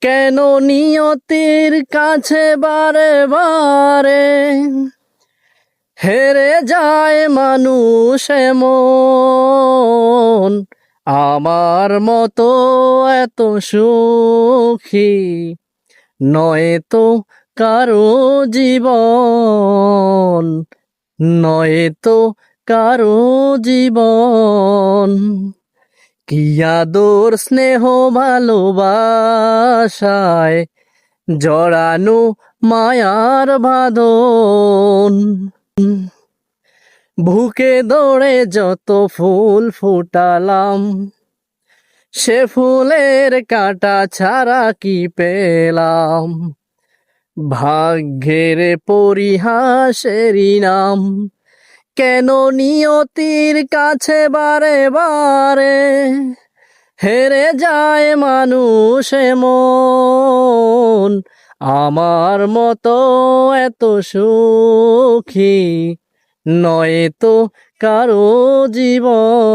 কেন নিয়তির কাছে বারে বারে হেরে যায় মানুষ এমন? আমার মতো এত সুখী নয় তো কারো জীবন, নয় তো কারো জীবন। কি আদর স্নেহ ভালোবাসায় জড়ানো মায়ার বাঁধন। বুকে দৌড়ে যত ফুল ফুটালাম, সে ফুলের কাঁটা ছাড়া কি পেলাম? ভাগ্যের পরিহাসেরই নাম। কেন নিয়তির কাছে বারে বারে হেরে যায় মানুষ এমন? আমার মতো এত সুখী নয় তো কারো জীবন।